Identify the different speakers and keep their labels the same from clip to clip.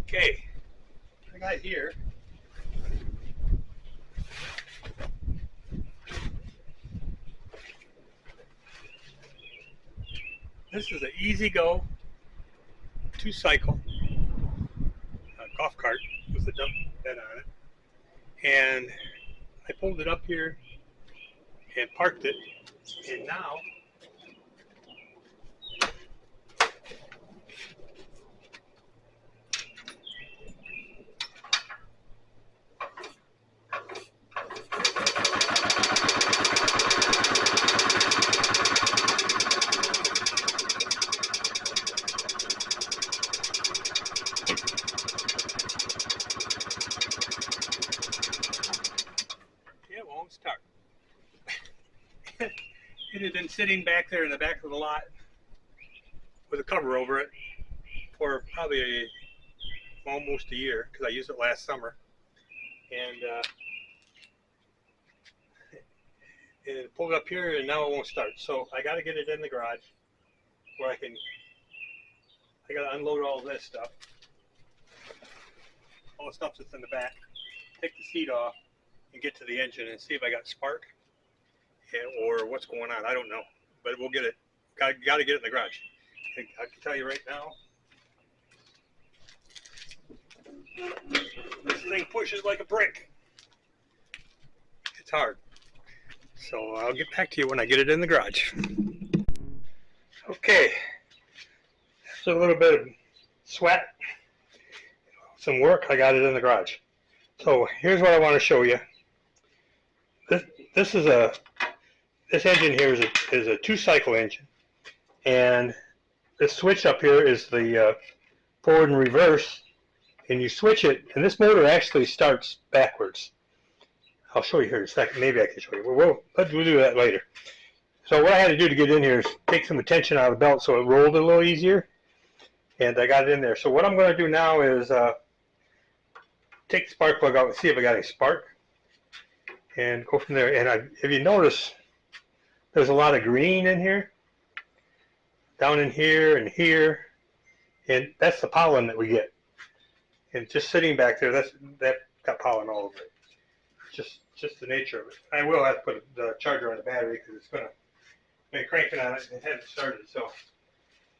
Speaker 1: Okay, I got here. This is an easy go, 2-cycle golf cart with a dump bed on it. And I pulled it up here and parked it. And now it won't start. It had been sitting back there in the back of the lot with a cover over it for probably almost a year because I used it last summer. And it pulled up here and now it won't start. So I got to get it in the garage where I got to unload all this stuff. All the stuff that's in the back. Take the seat off and get to the engine and see if I got spark or what's going on. I don't know, but we'll get it. Got to get it in the garage. I can tell you right now, this thing pushes like a brick. It's hard. So I'll get back to you when I get it in the garage. Okay, after a little bit of sweat, some work, I got it in the garage. So here's what I want to show you. This engine here is a 2-cycle engine, and this switch up here is the forward and reverse, and you switch it, and this motor actually starts backwards. I'll show you here in a second. Maybe I can show you. We'll do that later. So what I had to do to get in here is take some tension out of the belt so it rolled a little easier, and I got it in there. So what I'm going to do now is take the spark plug out and see if I got any spark, and go from there. And if you notice, there's a lot of green in here, down in here and here, and that's the pollen that we get. And just sitting back there, that got pollen all over it. Just the nature of it. I will have to put the charger on the battery because it's going to be cranking on it and it hasn't started. So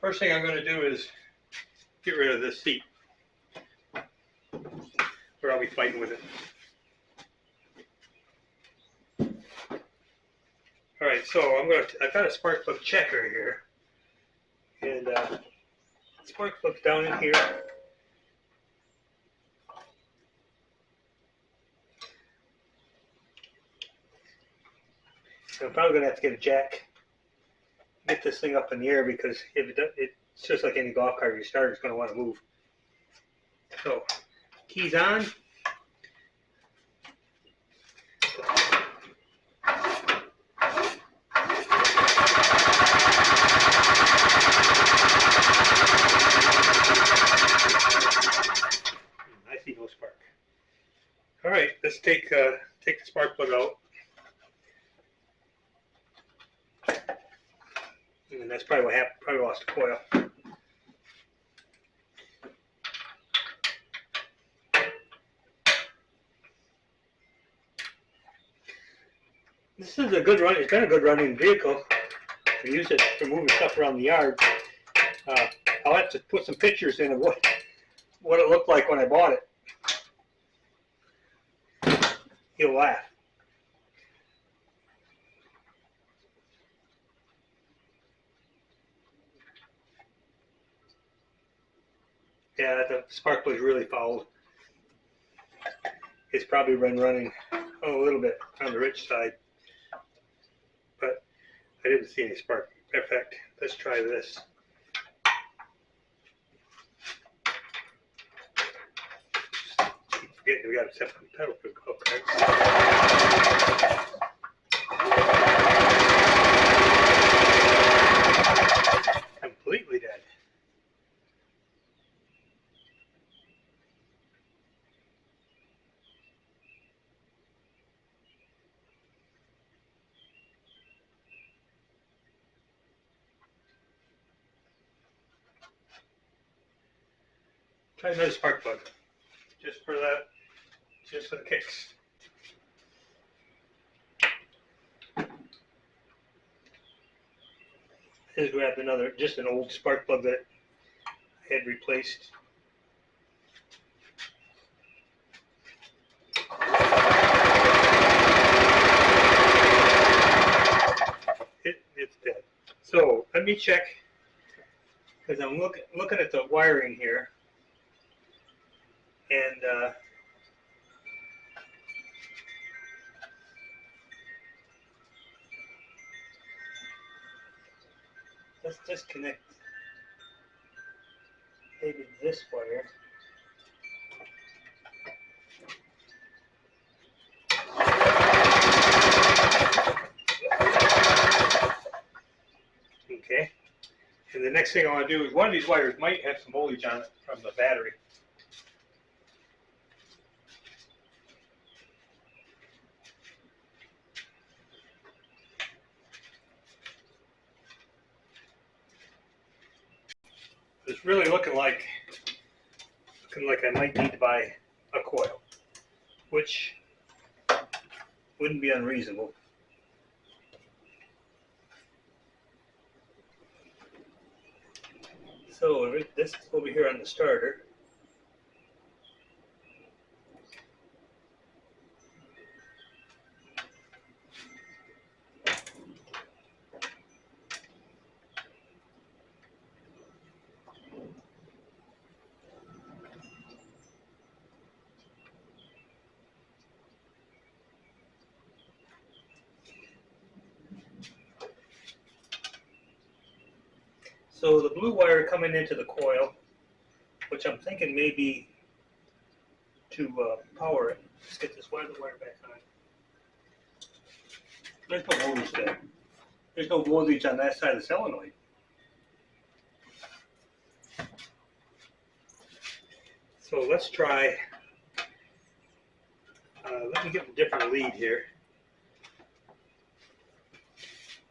Speaker 1: first thing I'm going to do is get rid of this seat, or I'll be fighting with it. All right, so I've got a spark plug checker here, and spark plug's down in here. So I'm probably going to have to get a jack, get this thing up in the air, because if it's just like any golf cart you start, it's going to want to move. So, keys on. I see no spark. All right, let's take the spark plug out. And that's probably what happened. Probably lost a coil. This is a good run. It's been a good running vehicle. We use it for moving stuff around the yard. I'll have to put some pictures in of what it looked like when I bought it. You'll laugh. Yeah, the spark plug's really fouled. It's probably been running a little bit on the rich side, but I didn't see any spark. In fact, let's try this. Keep forgetting we got a separate pedal for the golf cart. Completely dead. Try another spark plug, just for that, just for the kicks. I just grabbed another, just an old spark plug that I had replaced. It's dead. So let me check, because I'm looking at the wiring here, and let's disconnect maybe this wire. Okay. And the next thing I want to do is one of these wires might have some voltage on it from the battery. It's really looking like I might need to buy a coil, which wouldn't be unreasonable. So this over here on the starter. So the blue wire coming into the coil, which I'm thinking may be to power it. Let's get this wire back on. There's no voltage there. There's no voltage on that side of the solenoid. So let's try, let me get a different lead here.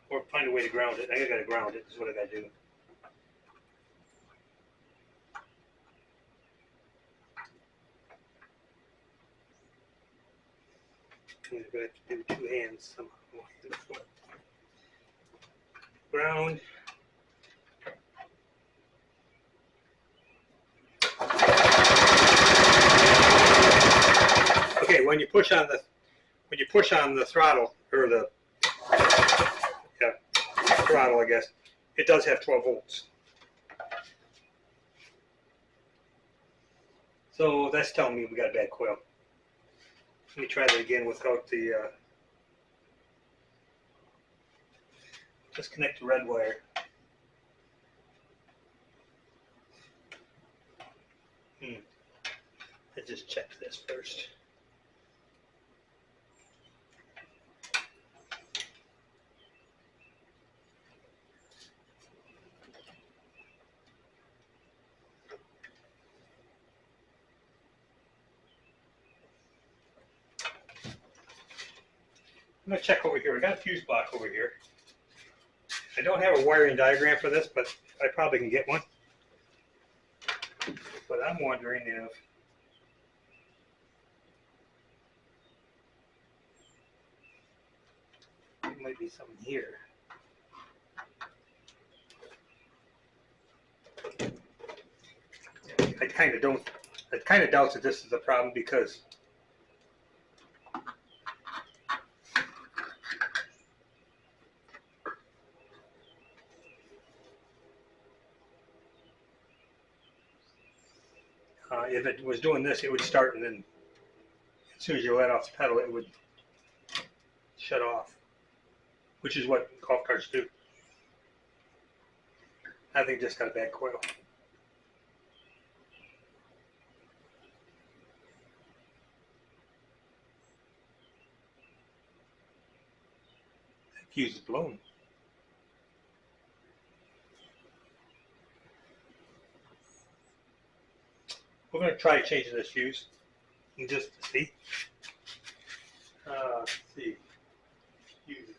Speaker 1: Or find a way to ground it. I gotta ground it, is what I gotta do. I'm gonna have to do two hands somehow. Ground. Okay, when you push on the throttle, or the throttle, I guess, it does have 12 volts. So that's telling me we got a bad coil. Let me try that again without the disconnect the red wire. Let's just check this first. I'm going to check over here. We got a fuse block over here. I don't have a wiring diagram for this, but I probably can get one. But I'm wondering if there might be something here. I kind of doubt that this is a problem, because if it was doing this, it would start, and then as soon as you let off the pedal, it would shut off, which is what golf carts do. I think this got a bad coil. The fuse is blown. We're going to try changing this fuse just to see. Let's see. Fuses.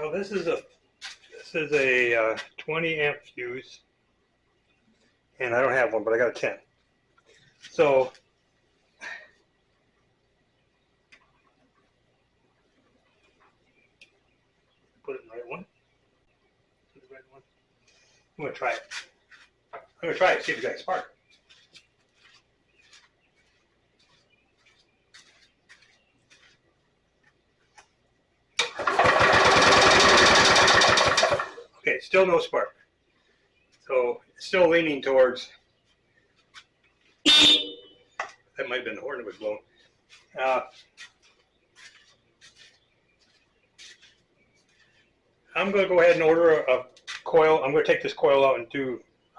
Speaker 1: Well, this is a 20 amp fuse, and I don't have one, but I got a 10. So put it in the right one. Put the right one. I'm gonna try it. See if it got a spark. Okay, still no spark. So it's still leaning towards. That might have been the horn that was blown. I'm going to go ahead and order a coil. I'm going to take this coil out and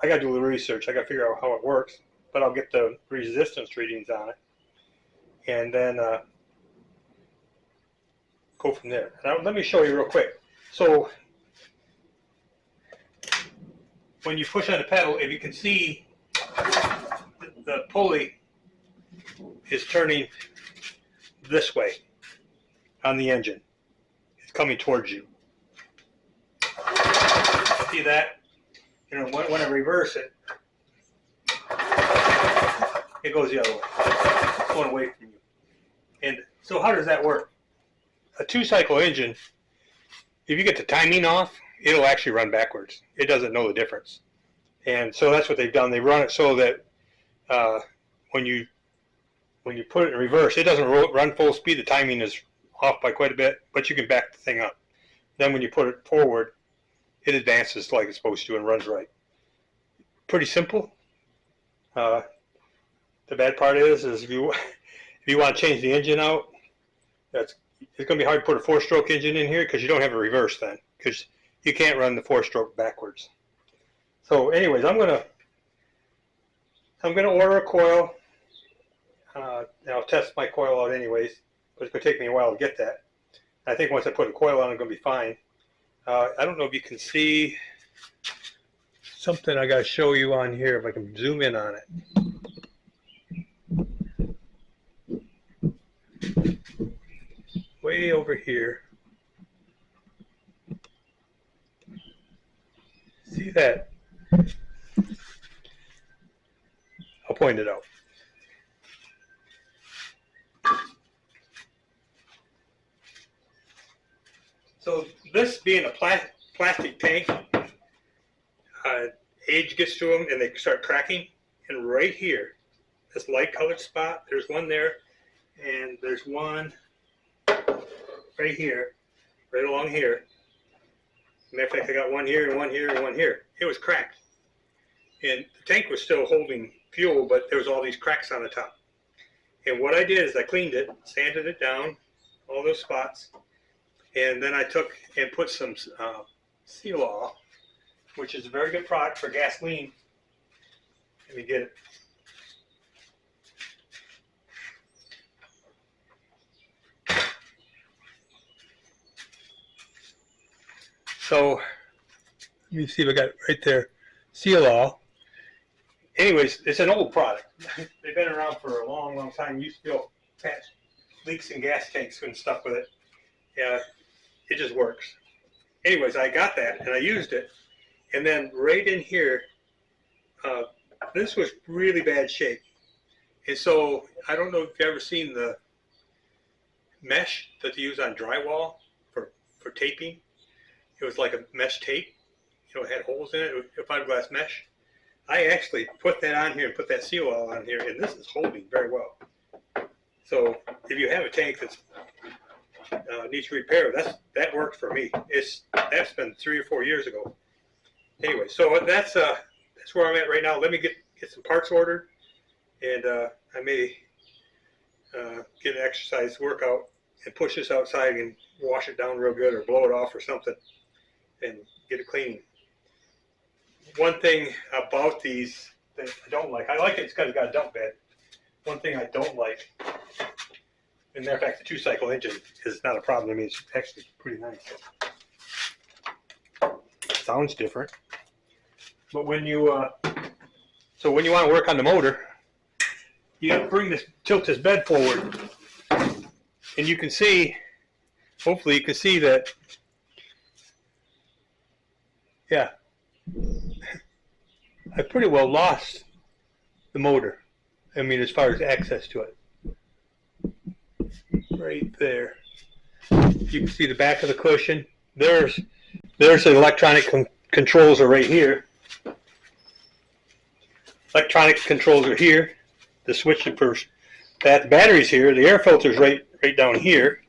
Speaker 1: I got to do the research. I got to figure out how it works, but I'll get the resistance readings on it, and then go from there. Now, let me show you real quick. So when you push on the pedal, if you can see, the pulley is turning this way on the engine. It's coming towards you. See that? You know, when I reverse it, it goes the other way. It's going away from you. And so how does that work? A 2-cycle engine, if you get the timing off, it'll actually run backwards. It doesn't know the difference. And so that's what they've done. They run it so that when you put it in reverse, it doesn't run full speed. The timing is off by quite a bit, but you can back the thing up. Then when you put it forward, it advances like it's supposed to and runs right. Pretty simple. The bad part is if you want to change the engine out, it's going to be hard to put a 4-stroke engine in here because you don't have a reverse then, because you can't run the 4-stroke backwards. So, anyways, I'm gonna order a coil. And I'll test my coil out anyways, but it's going to take me a while to get that. I think once I put a coil on, I'm going to be fine. I don't know if you can see something I got to show you on here, if I can zoom in on it. Way over here. See that? I'll point it out. So this being a plastic tank, age gets to them and they start cracking. And right here, this light colored spot, there's one there, and there's one right here, right along here. Matter of fact, I got one here and one here and one here. It was cracked. And the tank was still holding fuel, but there was all these cracks on the top. And what I did is I cleaned it, sanded it down, all those spots, and then I took and put some Seal-All, which is a very good product for gasoline. Let me get it. So, let me see if I got it right there. Seal-All. Anyways, it's an old product. They've been around for a long, long time. You used to go patch leaks in gas tanks and stuff with it. Yeah, it just works. Anyways, I got that and I used it. And then right in here, this was really bad shape. And so, I don't know if you've ever seen the mesh that they use on drywall for taping. It was like a mesh tape. You know, it had holes in it. It was a fiberglass mesh. I actually put that on here and put that Seal-All on here, and this is holding very well. So if you have a tank that's needs repair, that worked for me. That's been 3 or 4 years ago. Anyway, so that's where I'm at right now. Let me get some parts ordered, and I may get an exercise workout and push this outside and wash it down real good or blow it off or something and get it clean. One thing about these that I don't like, I like it because it's got a dump bed. One thing I don't like, and matter of fact, the 2-cycle engine is not a problem to me. It's actually pretty nice. Sounds different. But when you want to work on the motor, you have to tilt this bed forward, and you can see, hopefully you can see that Yeah, I pretty well lost the motor. I mean, as far as access to it. Right there. You can see the back of the cushion. There's the electronic controls are right here. Electronic controls are here. The switch for that. The battery's here. The air filter's right down here.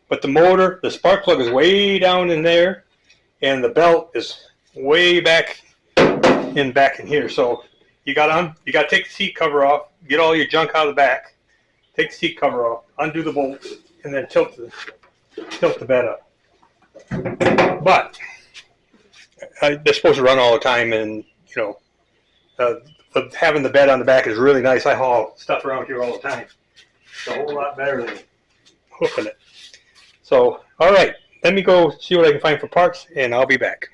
Speaker 1: But the motor, the spark plug is way down in there, and the belt is way back in here. So you got to take the seat cover off, get all your junk out of the back, take the seat cover off, undo the bolts, and then tilt the bed up. But they're supposed to run all the time, and having the bed on the back is really nice. I haul stuff around here all the time. It's a whole lot better than hoofing it. So, all right, let me go see what I can find for parts, and I'll be back.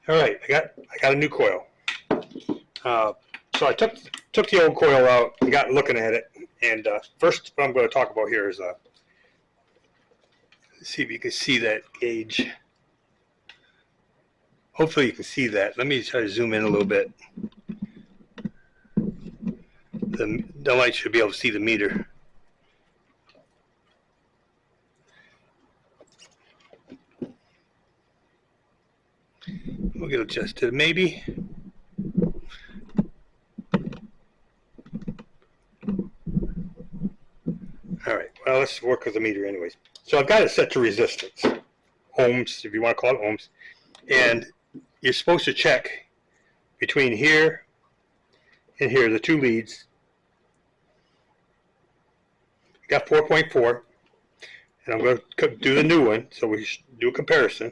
Speaker 1: All right, I got a new coil. So I took the old coil out and got looking at it. And first, what I'm going to talk about here is see if you can see that gauge. Hopefully you can see that. Let me try to zoom in a little bit. The light should be able to see the meter. We'll get adjusted, maybe. All right, well, let's work with the meter anyways. So I've got it set to resistance, ohms, if you want to call it ohms. And you're supposed to check between here and here, the two leads. Got 4.4, and I'm going to do the new one, so we should do a comparison.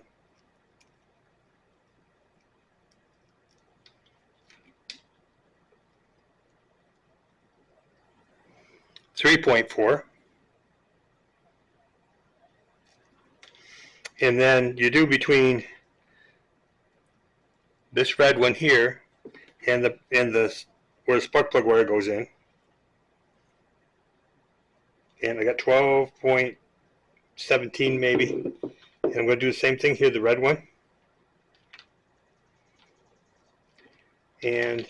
Speaker 1: .4, and then you do between this red one here and the where the spark plug wire goes in, and I got 12.17 maybe, and I'm going to do the same thing here, the red one, and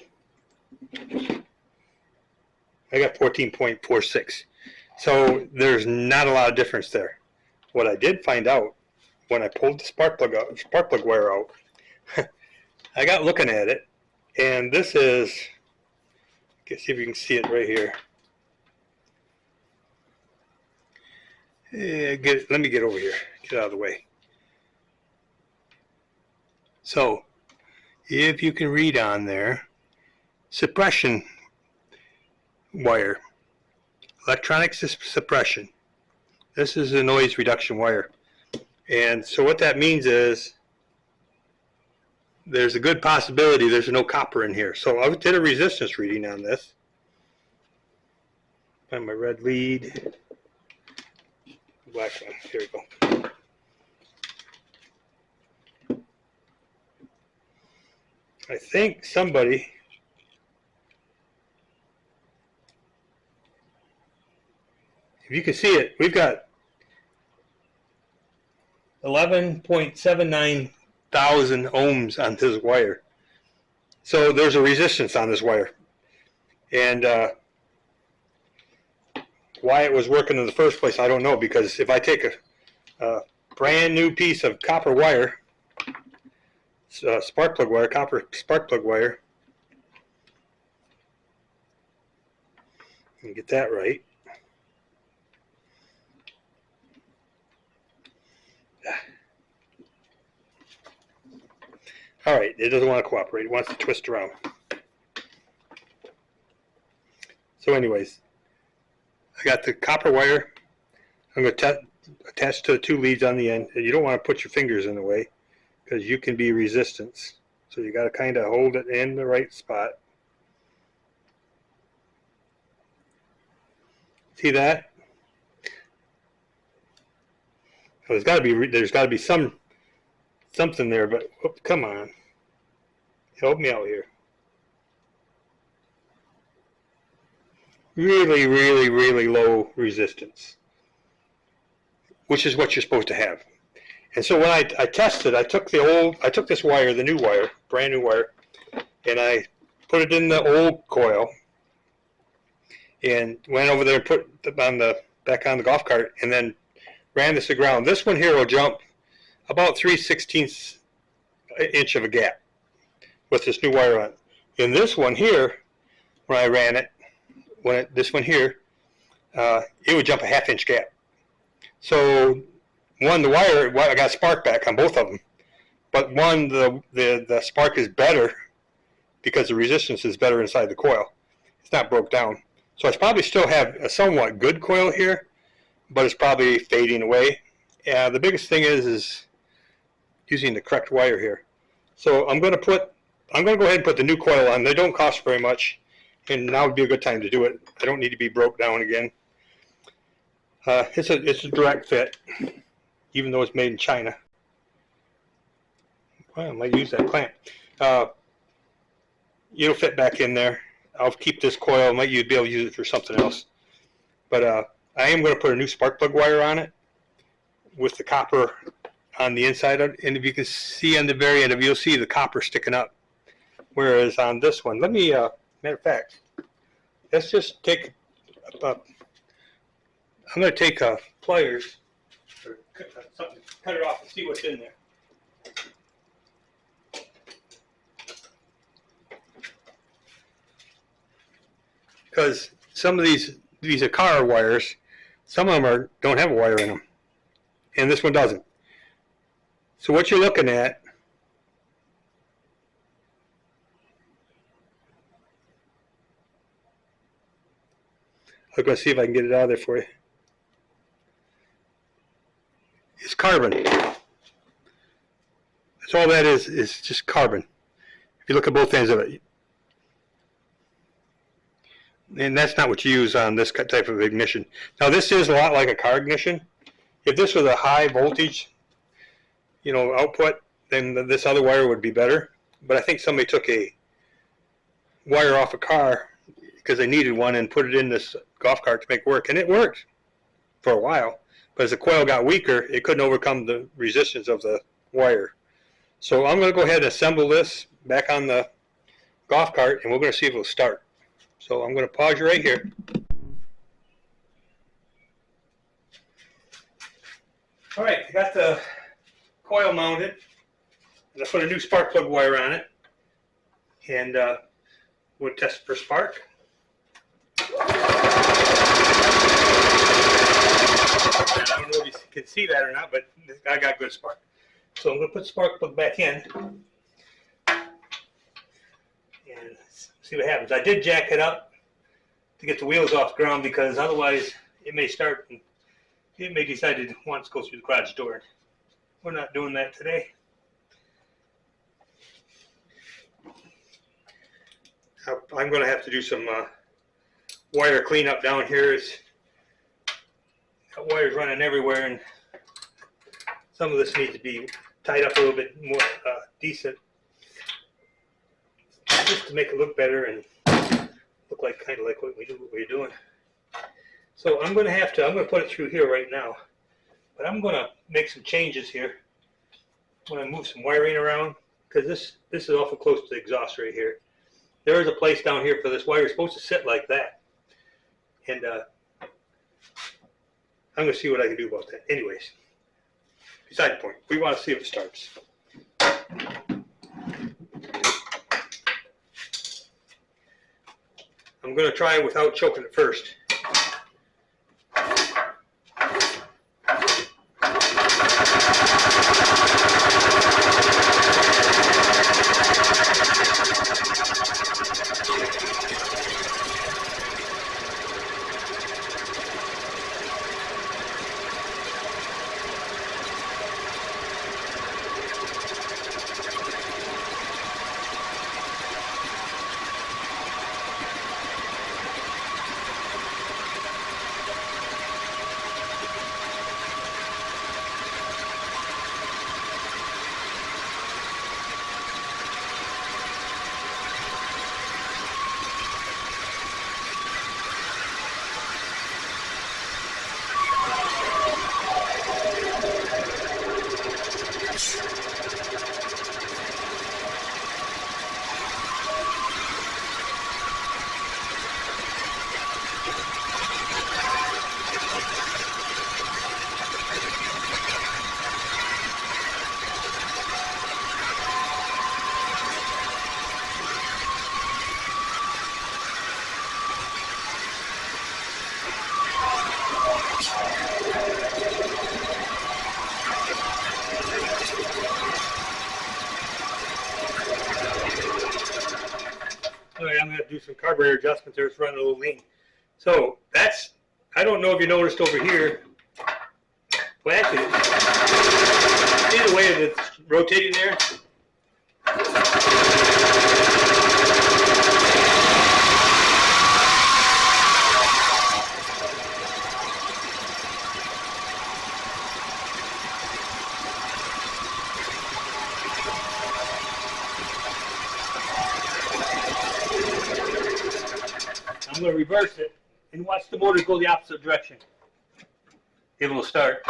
Speaker 1: I got 14.46. So there's not a lot of difference there. What I did find out when I pulled the spark plug wire out, I got looking at it, and this is, let's see if you can see it right here. Let me get over here, get out of the way. So if you can read on there, suppression wire, electronic suppression. This is a noise reduction wire. And so what that means is there's a good possibility there's no copper in here. So I did a resistance reading on this. Find my red lead. Black one. Here we go. I think somebody if you can see it, we've got 11.79 thousand ohms on this wire. So there's a resistance on this wire. And why it was working in the first place, I don't know, because if I take a brand new piece of copper wire, spark plug wire, copper spark plug wire, and get that right. All right, it doesn't want to cooperate. It wants to twist around. So anyways, I got the copper wire. I'm going to attach to the two leads on the end. You don't want to put your fingers in the way because you can be resistance. So you got to kind of hold it in the right spot. See that? Well, there's got to be something there, but come on, help me out here. Really, really, really low resistance. which is what you're supposed to have. And so when I tested, I took this wire, the new wire, brand new wire, and I put it in the old coil, and went over there and put it back on the golf cart, and then ran this to ground. This one here will jump about 3/16 inch of a gap with this new wire on it. In this one here, when I ran it, this one here, it would jump a 1/2 inch gap. So the wire, I got spark back on both of them, but the spark is better because the resistance is better inside the coil. It's not broke down. So I probably still have a somewhat good coil here, but it's probably fading away. The biggest thing is using the correct wire here. So I'm going to go ahead and put the new coil on. They don't cost very much, and now would be a good time to do it. I don't need to be broke down again. It's a direct fit, even though it's made in China. Well, I might use that clamp. It'll fit back in there. I'll keep this coil. I might be able to use it for something else. But I am going to put a new spark plug wire on it with the copper on the inside of it. And if you can see on the very end of it, you'll see the copper sticking up. Whereas on this one, matter of fact, let's just take, I'm going to take pliers, or cut it off and see what's in there. Because some of these are car wires, some of them don't have a wire in them, and this one doesn't. So what you're looking at I'm going to see if I can get it out of there for you. It's carbon. That's all that is just carbon. If you look at both ends of it. And that's not what you use on this type of ignition. Now this is a lot like a car ignition. If this was a high voltage, output, then this other wire would be better. But I think somebody took a wire off a car because they needed one and put it in this golf cart to make it work. And it worked for a while. But as the coil got weaker, it couldn't overcome the resistance of the wire. So I'm going to go ahead and assemble this back on the golf cart, and we're going to see if it'll start. So I'm going to pause you right here. All right, I got the coil mounted, and I put a new spark plug wire on it, and we'll test for spark. I don't know if you can see that or not, but I got good spark. So I'm going to put the spark plug back in and see what happens. I did jack it up to get the wheels off the ground because otherwise it may start and it may decide it wants to go through the garage door. We're not doing that today. I'm going to have to do some wire cleanup down here. Got wires running everywhere, and some of this needs to be tied up a little bit more decent, just to make it look better and look like kind of like what we're doing. So I'm going to put it through here right now, but I'm going to make some changes here. I'm going to move some wiring around because this is awful close to the exhaust right here. There is a place down here for this wire. It's supposed to sit like that, and I'm going to see what I can do about that. Anyways, beside the point, we want to see if it starts. I'm going to try it without choking it first. carburetor adjustment there, it's running a little lean. So that's, I don't know if you noticed over here, well actually, see the way that it's rotating there? I'm going to reverse it and watch the motor go the opposite direction. It will start.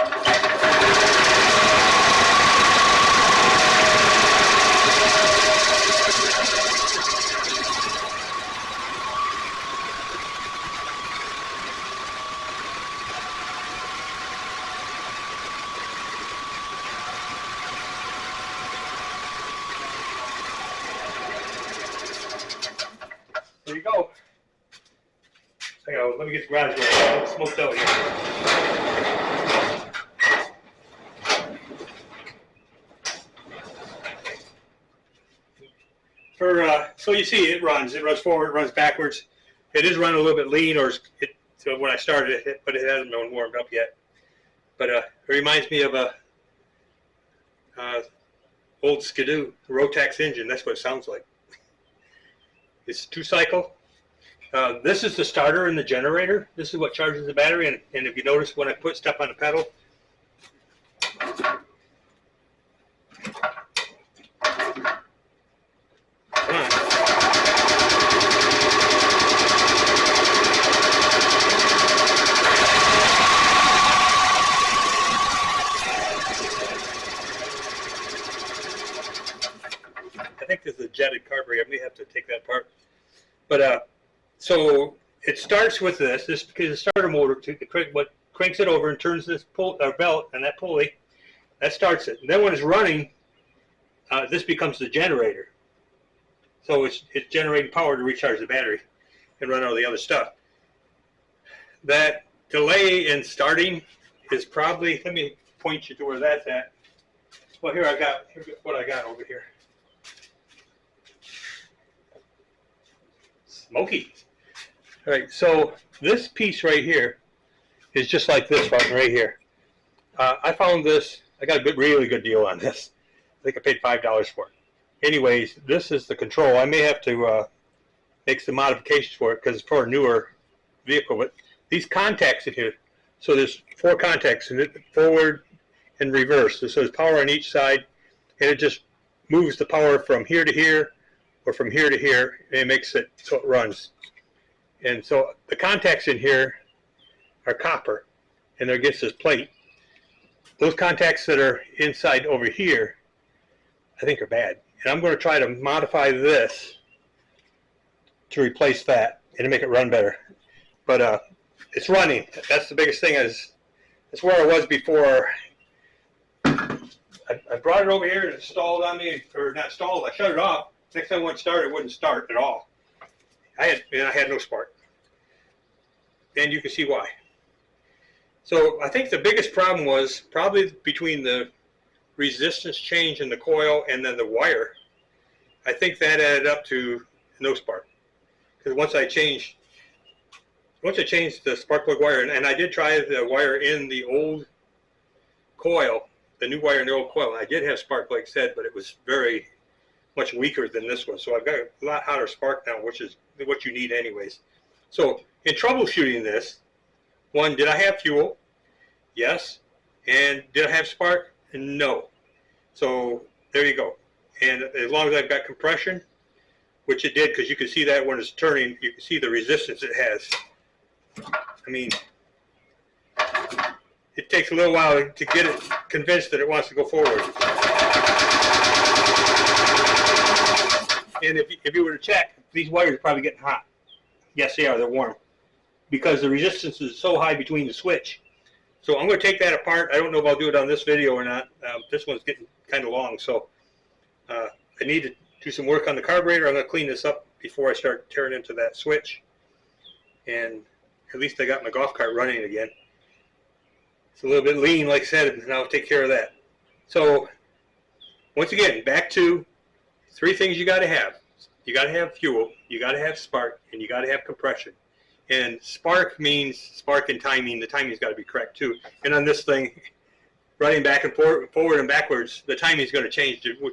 Speaker 1: There you go. Hang on, let me get the garage door. It's smoked out here. So you see it runs forward, it runs backwards. It is running a little bit lean, or so when I started it, but it hasn't been warmed up yet. But it reminds me of a old Skidoo Rotax engine. That's what it sounds like. It's 2-cycle. This is the starter and the generator. This is what charges the battery, and if you notice when I put stuff on the pedal, I think this is a jetted carburetor. I may have to take that apart. But so it starts with this is the starter motor. What cranks it over and turns this belt and that pulley. That starts it. And then when it's running, this becomes the generator. So it's generating power to recharge the battery and run all the other stuff. That delay in starting is probably, let me point you to where that's at. Well, here's what I got over here. Smoky. All right, so this piece right here is just like this button right here. I found this, I got a really good deal on this. I think I paid $5 for it. Anyways, this is the control. I may have to make some modifications for it because it's for a newer vehicle. But these contacts in here, so there's 4 contacts, in it, forward and reverse. So there's power on each side, and it just moves the power from here to here, or from here to here, and it makes it so it runs. And so the contacts in here are copper, and there gets this plate. Those contacts that are inside over here, I think are bad. And I'm going to try to modify this to replace that and to make it run better. But it's running. That's the biggest thing. That's where I was before. I brought it over here and it stalled on me, or not stalled. I shut it off. Next time I went to start, it wouldn't start at all. I had no spark. And you can see why. So I think the biggest problem was probably between the resistance change in the coil and then the wire. I think that added up to no spark. Because once I changed the spark plug wire, and I did try the wire in the old coil, the new wire in the old coil, and I did have spark, like I said, but it was very much weaker than this one. So I've got a lot hotter spark now, which is what you need anyways. So in troubleshooting this, one, did I have fuel? Yes. And did I have spark? No. So there you go. And as long as I've got compression, which it did, because you can see that when it's turning, you can see the resistance it has. I mean, it takes a little while to get it convinced that it wants to go forward. And if you were to check, these wires are probably getting hot. Yes, they are. They're warm. Because the resistance is so high between the switch. So I'm going to take that apart. I don't know if I'll do it on this video or not. This one's getting kind of long. So I need to do some work on the carburetor. I'm going to clean this up before I start tearing into that switch. And at least I got my golf cart running again. It's a little bit lean, like I said, and I'll take care of that. So once again, back to 3 things you got to have. you got to have fuel, you got to have spark, and you got to have compression. And spark means spark and timing. The timing's got to be correct too. And on this thing, running back and forward and backwards, the timing's going to change to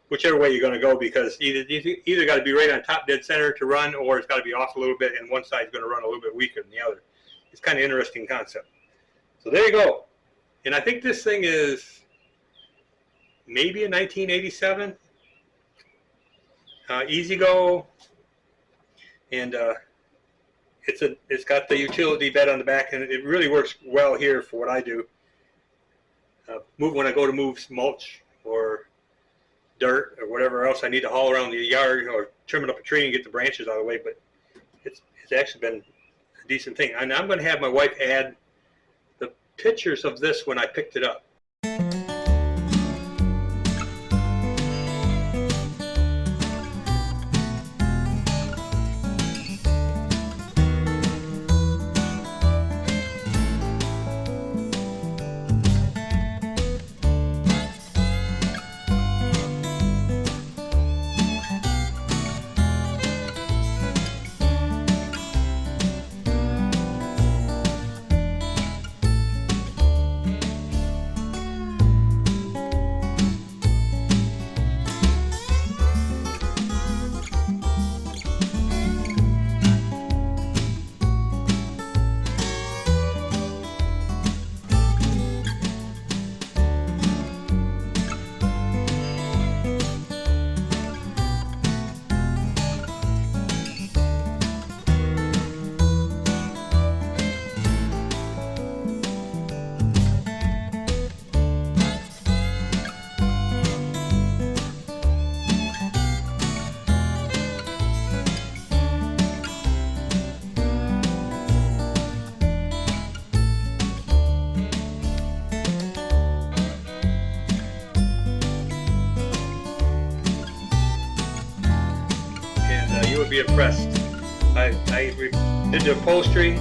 Speaker 1: whichever way you're going to go, because either got to be right on top dead center to run, or it's got to be off a little bit, and one side's going to run a little bit weaker than the other. It's kind of interesting concept. So there you go. And I think this thing is maybe a 1987 Easy Go, and it's got the utility bed on the back, and it really works well here for what I do. When I go to move mulch or dirt or whatever else I need to haul around the yard, or trimming up a tree and get the branches out of the way. But it's actually been a decent thing. And I'm going to have my wife add the pictures of this when I picked it up. You would be impressed. I did the upholstery,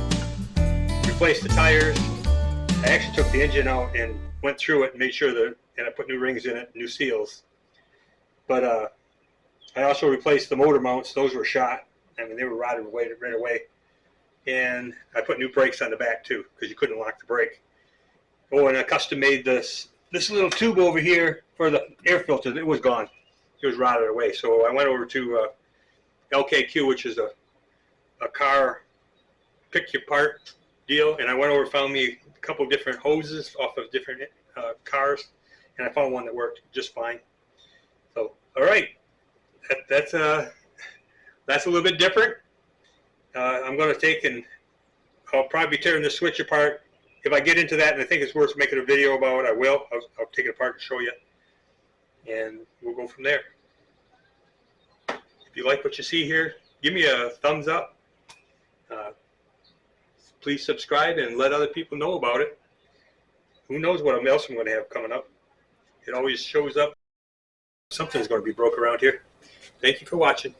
Speaker 1: replaced the tires. I actually took the engine out and went through it and made sure that, and I put new rings in it, new seals. But I also replaced the motor mounts. Those were shot. I mean, they were rotted right away. And I put new brakes on the back too, because you couldn't lock the brake. Oh, and I custom made this little tube over here for the air filter. It was gone. It was rotted away. So I went over to LKQ, which is a car pick your part deal, and I went over and found me a couple of different hoses off of different cars, and I found one that worked just fine. So, all right, that's a little bit different. I'm going to take, and I'll probably be tearing the switch apart. If I get into that and I think it's worth making a video about it, I will. I'll take it apart and show you, and we'll go from there. If you like what you see here, give me a thumbs up. Please subscribe and let other people know about it. Who knows what else I'm going to have coming up. It always shows up. Something's going to be broke around here. Thank you for watching.